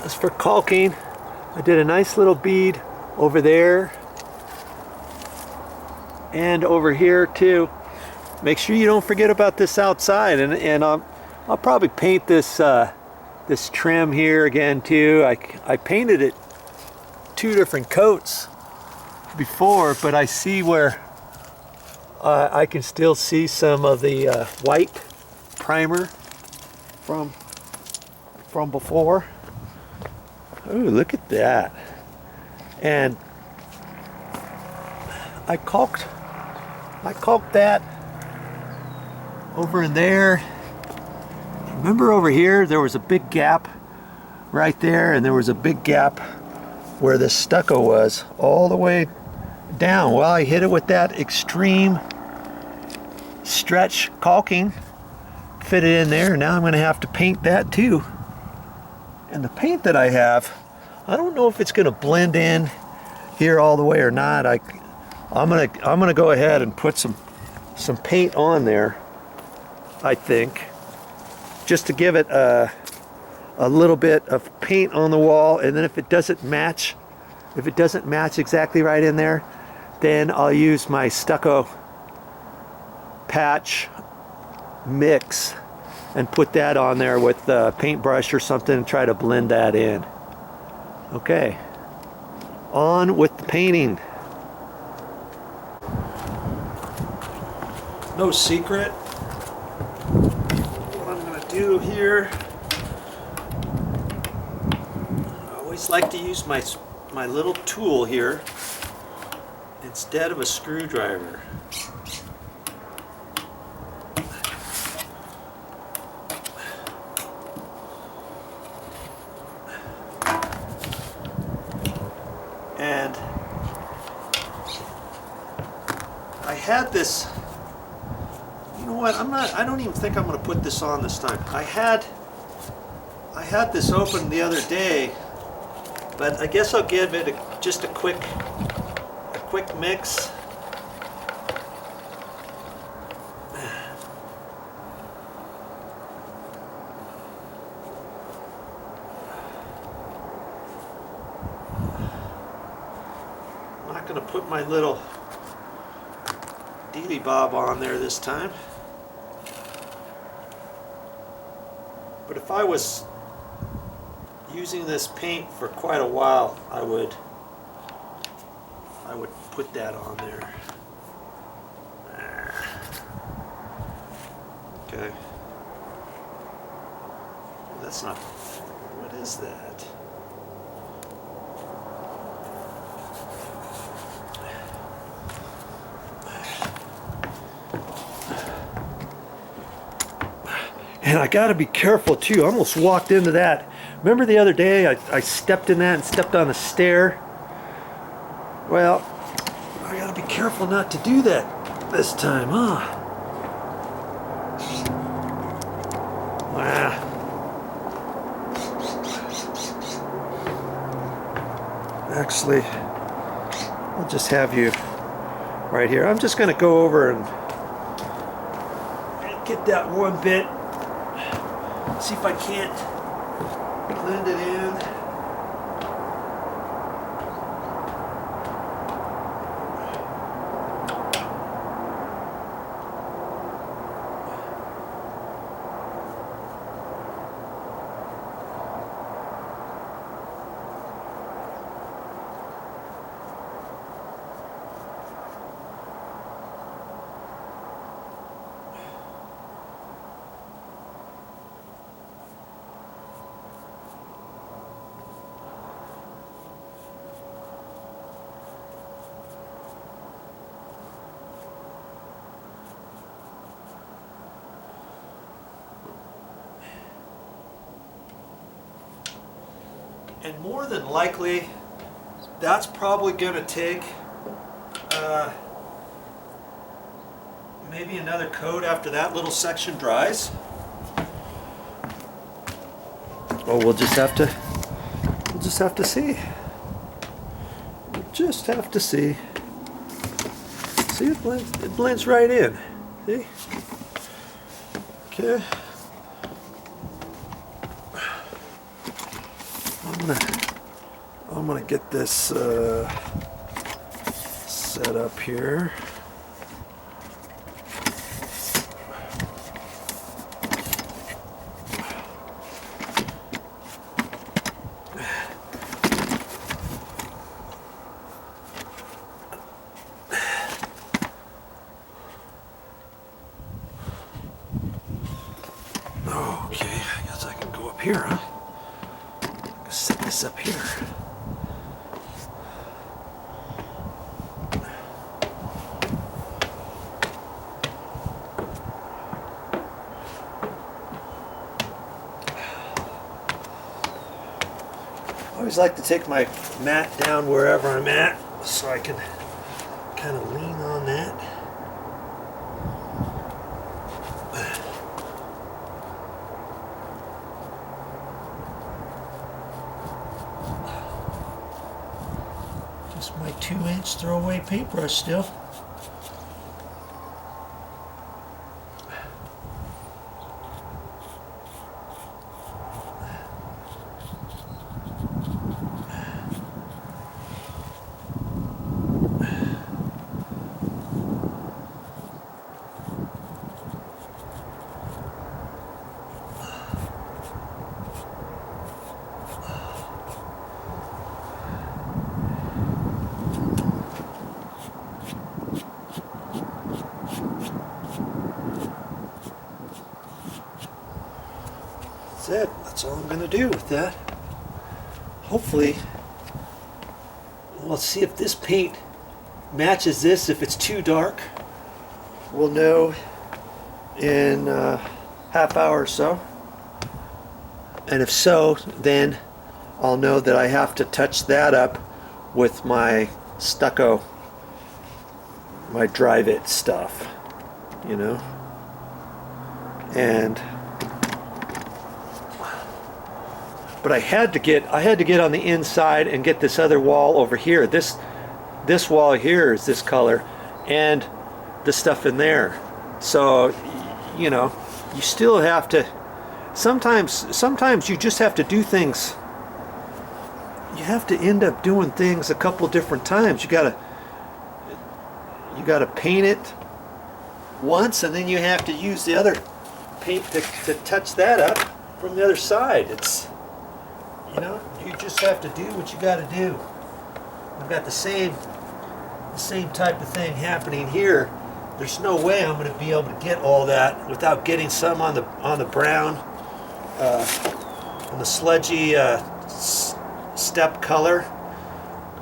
As for caulking, I did a nice little bead over there and over here too. Make sure you don't forget about this outside, and I'll probably paint this this trim here again too. I painted it 2 different coats before, but I see where I can still see some of the white primer from before. Oh, look at that. And I caulked that over in there. Remember over here there was a big gap right there, and there was a big gap where the stucco was all the way down. Well, I hit it with that extreme stretch caulking, fit it in there. Now I'm going to have to paint that too. And the paint that I have, I don't know if it's going to blend in here all the way or not. I'm gonna go ahead and put some paint on there, I think, just to give it a little bit of paint on the wall. And then if it doesn't match exactly right in there, then I'll use my stucco patch mix and put that on there with a paintbrush or something and try to blend that in. Okay, on with the painting. No secret what I'm going to do here. I always like to use my little tool here instead of a screwdriver. And I had this, you know what, I don't even think I'm going to put this on this time. I had this open the other day, but I guess I'll give it just a quick mix. I'm not going to put my little dealy bob on there this time. But if I was using this paint for quite a while, I would put that on there. Okay. That's not, what is that? And I got to be careful too. I almost walked into that. Remember the other day I stepped in that and stepped on a stair? Well, I got to be careful not to do that this time, huh? Wow. Actually, I'll just have you right here. I'm just going to go over and get that one bit. See if I can't blend it in. And more than likely, that's probably going to take maybe another coat after that little section dries. Oh, we'll just have to see. We'll just have to see. See, it blends right in. See? Okay. I'm gonna get this set up here. Okay, I guess I can go up here, huh? Set this up here. I always like to take my mat down wherever I'm at so I can kind of lean on that. Just my 2-inch throwaway paintbrush still. That's it. That's all I'm going to do with that. Hopefully, we'll see if this paint matches this. If it's too dark, we'll know in a half hour or so. And if so, then I'll know that I have to touch that up with my stucco, my drive it stuff, you know. But I had to get on the inside and get this other wall over here. This wall here is this color, and the stuff in there. So, you know, you still have to. Sometimes you just have to do things. You have to end up doing things a couple different times. You gotta paint it once, and then you have to use the other paint to touch that up from the other side. It's, you know, you just have to do what you got to do. I've got the same type of thing happening here. There's no way I'm going to be able to get all that without getting some on the brown, on the sludgy step color.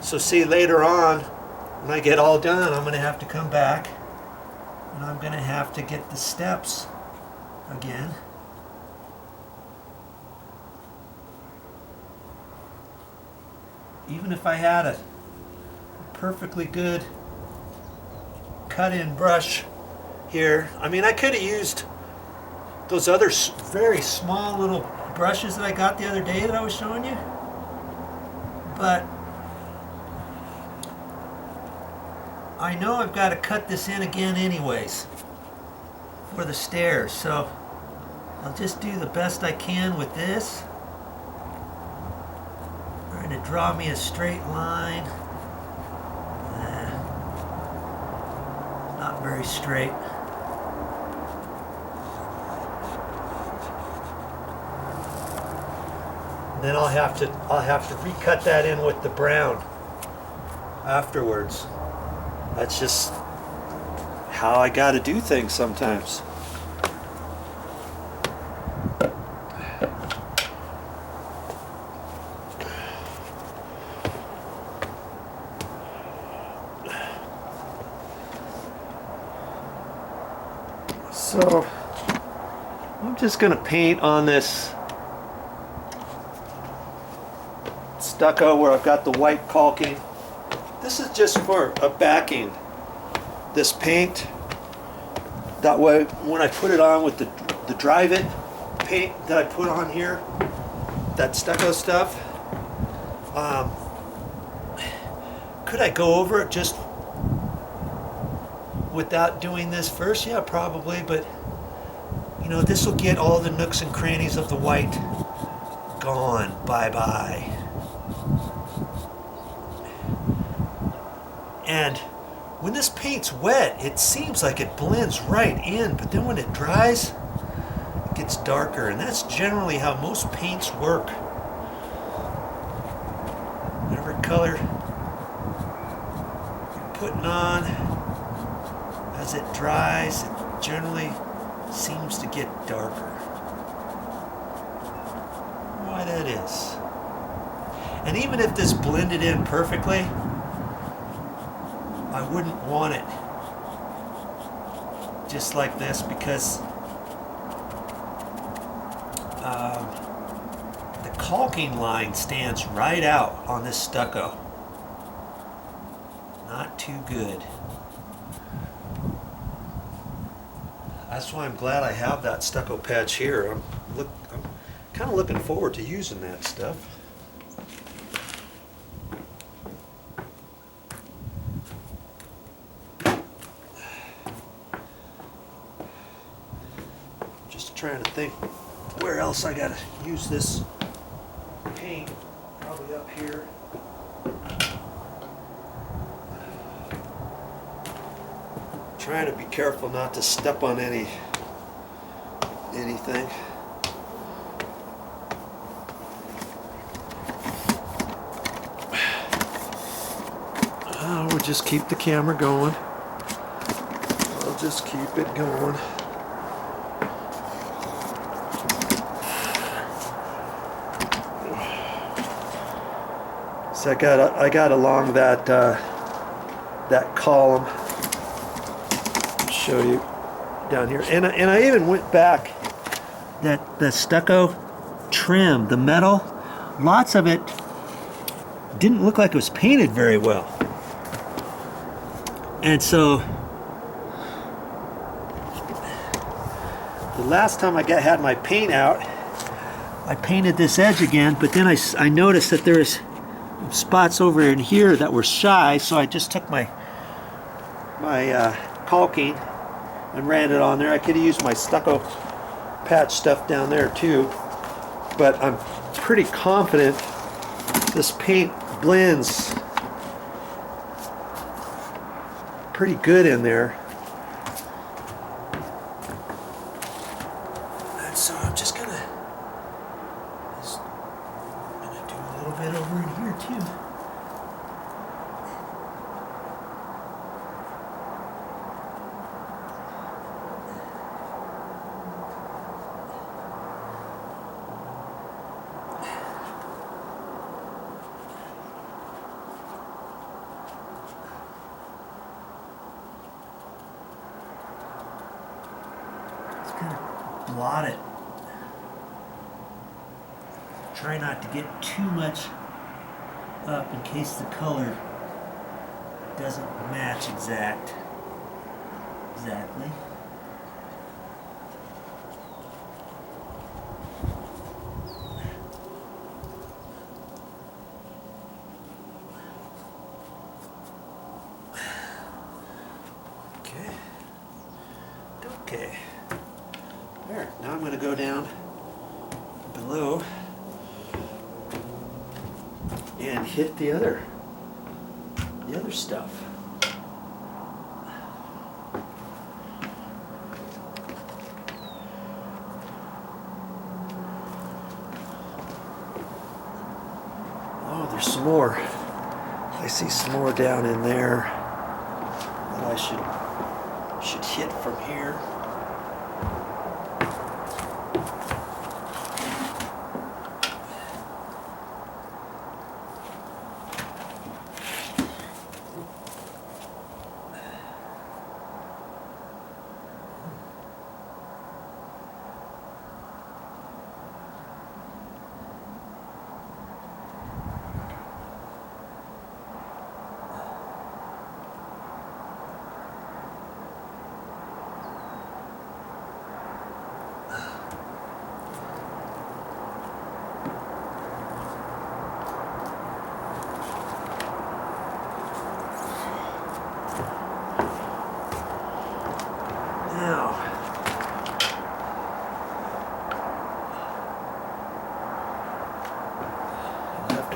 So see, later on, when I get all done, I'm going to have to come back and I'm going to have to get the steps again. Even if I had a perfectly good cut-in brush here, I mean, I could have used those other very small little brushes that I got the other day that I was showing you, but I know I've got to cut this in again anyways for the stairs, so I'll just do the best I can with this. Trying to draw me a straight line. Not very straight. And then I'll have to recut that in with the brown afterwards. That's just how I got to do things sometimes. So I'm just going to paint on this stucco where I've got the white caulking. This is just for a backing, this paint. That way when I put it on with the drive it paint that I put on here, that stucco stuff, could I go over it just without doing this first? Yeah, probably, but you know, this will get all the nooks and crannies of the white gone. Bye-bye. And when this paint's wet, it seems like it blends right in, but then when it dries, it gets darker, and that's generally how most paints work. Whatever color you're putting on, as it dries, it generally seems to get darker. Why that is. And even if this blended in perfectly, I wouldn't want it just like this, because the caulking line stands right out on this stucco. Not too good. That's why I'm glad I have that stucco patch here. I'm kind of looking forward to using that stuff. Just trying to think where else I gotta use this paint. Probably up here. Trying to be careful not to step on anything. We'll just keep the camera going. I'll just keep it going. So I got along that that column. I'll show you down here, and I even went back. That the stucco trim, the metal, lots of it didn't look like it was painted very well. And so the last time I had my paint out, I painted this edge again, but then I noticed that there was spots over in here that were shy, so I just took my caulking and ran it on there. I could have used my stucco patch stuff down there too, but I'm pretty confident this paint blends pretty good in there. And so I'm just gonna do a little bit over in here too. Blot it. Try not to get too much up in case the color doesn't match exactly. Okay. There. Now I'm going to go down below and hit the other stuff. Oh, there's some more. I see some more down in there that I should hit from here.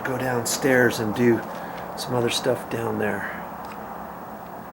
Go downstairs and do some other stuff down there.